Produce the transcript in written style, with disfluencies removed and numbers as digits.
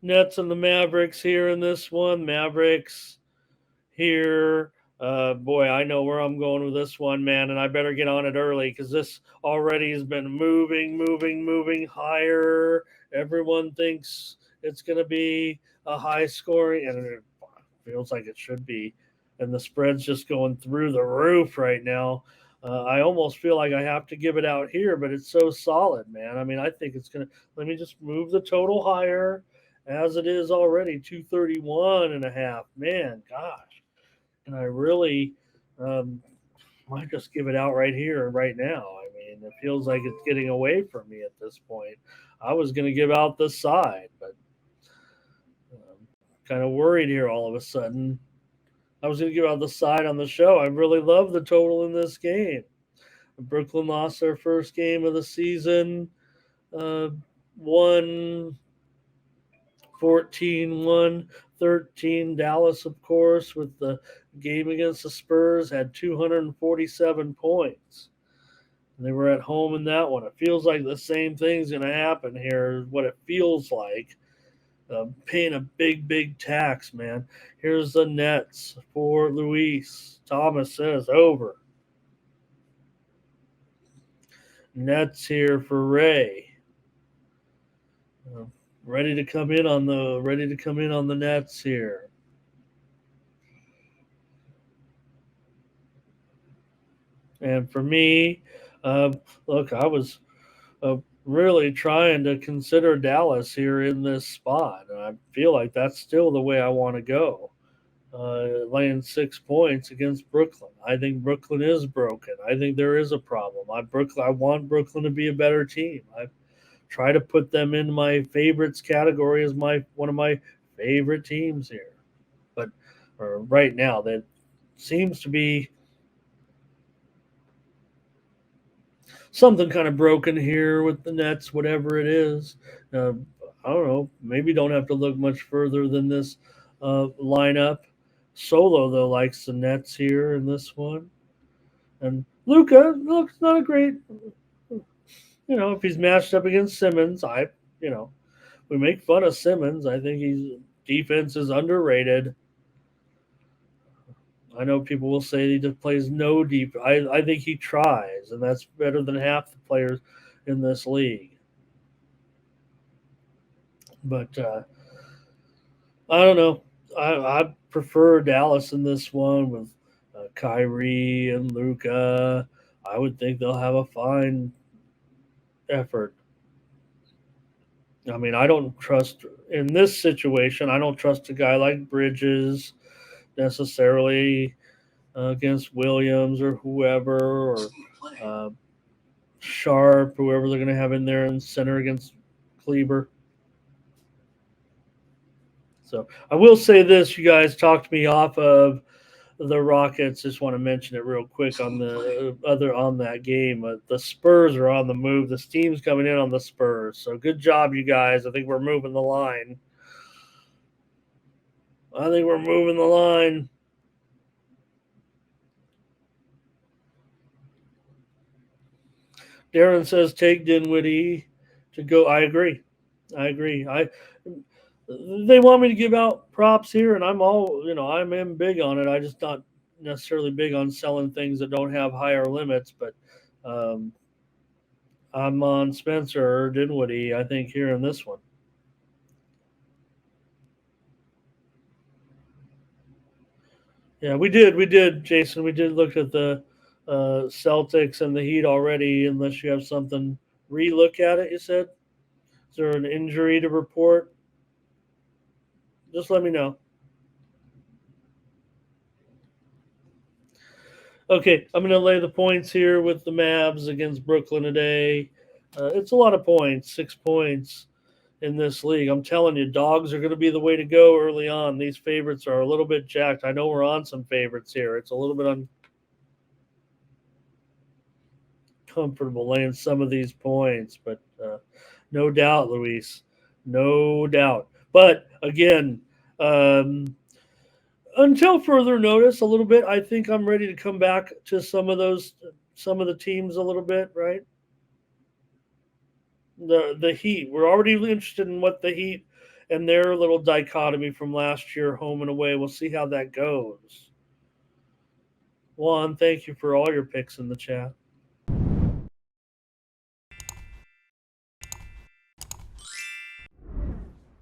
Nets and the Mavericks here in this one. Mavericks here. Boy, I know where I'm going with this one, man, and I better get on it early because this already has been moving higher. Everyone thinks it's going to be a high scoring, and it feels like it should be. And the spread's just going through the roof right now. I almost feel like I have to give it out here, but it's so solid, man. I mean, I think it's going to. Let me just move the total higher as it is already 231 and a half. Man, gosh. And I really um, might just give it out right here, right now. I mean, it feels like it's getting away from me at this point. I was going to give out this side, but kind of worried here all of a sudden. I was going to give out the side on the show. I really love the total in this game. Brooklyn lost their first game of the season, uh, won 14-1, 13. Dallas, of course, with the game against the Spurs, had 247 points. And they were at home in that one. It feels like the same thing's going to happen here, what it feels like. Paying a big tax, man. Here's the Nets for Luis. Thomas says over. Nets here for Ray. Uh, ready to come in on the Nets here. And for me, uh, look, I was really trying to consider Dallas here in this spot, and I feel like that's still the way I want to go. Laying 6 points against Brooklyn. I think Brooklyn is broken. I think there is a problem. I want Brooklyn to be a better team. I try to put them in my favorites category as my one of my favorite teams here. But right now, that seems to be something kind of broken here with the Nets, whatever it is. Uh, I don't know. Maybe don't have to look much further than this lineup. Solo though likes the Nets here in this one, and Luca looks not a great. If he's matched up against Simmons, you know, we make fun of Simmons. I think his defense is underrated. I know people will say he just plays no deep. I think he tries, and that's better than half the players in this league. But I don't know. I prefer Dallas in this one with Kyrie and Luca. I would think they'll have a fine effort. I mean, I don't trust in this situation. I don't trust a guy like Bridges necessarily against Williams or whoever, or uh, Sharp, whoever they're going to have in there in center against Kleber. So I will say this: you guys talked me off of the Rockets. Just want to mention it real quick on the other on that game. The Spurs are on the move. The steam's coming in on the Spurs. So good job, you guys. I think we're moving the line. I think we're moving the line. Darren says take Dinwiddie to go. I agree. I agree. I They want me to give out props here, and I'm in big on it. I just not necessarily big on selling things that don't have higher limits, but um, I'm on Spencer or Dinwiddie. I think here in this one. Yeah, we did, Jason. We did look at the Celtics and the Heat already. Unless you have something, re-look at it. You said, is there an injury to report? Just let me know. Okay, I'm going to lay the points here with the Mavs against Brooklyn today. It's a lot of points, 6 points in this league. I'm telling you, dogs are going to be the way to go early on. These favorites are a little bit jacked. I know we're on some favorites here. It's a little bit uncomfortable laying some of these points, but no doubt, Luis, no doubt. But again, um, until further notice, a little bit, I think I'm ready to come back to some of the teams a little bit, right? The Heat. We're already interested in what the Heat and their little dichotomy from last year, home and away. We'll see how that goes. Juan, thank you for all your picks in the chat.